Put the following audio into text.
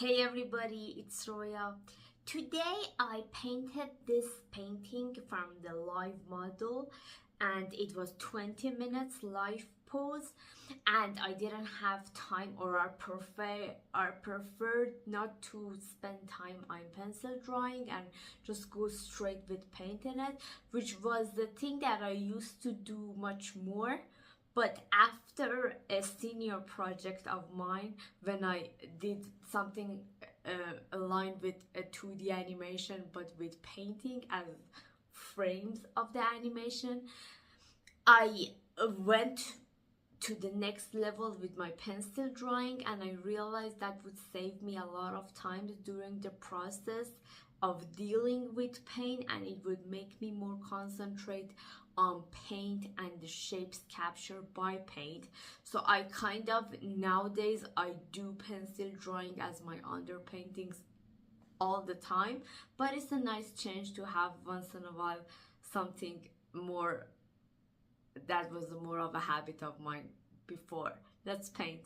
Hey everybody, it's Roya. Today I painted this painting from the live model and it was 20 minutes live pose, and I didn't have time, or I preferred not to spend time on pencil drawing and just go straight with painting it, which was the thing that I used to do much more. But after a senior project of mine, when I did something aligned with a 2D animation but with painting as frames of the animation, I went to the next level with my pencil drawing, and I realized that would save me a lot of time during the process of dealing with paint, and it would make me more concentrate on paint and the shapes captured by paint. So I kind of nowadays I do pencil drawing as my underpaintings all the time, but it's a nice change to have once in a while something more that was more of a habit of mine before. Let's paint.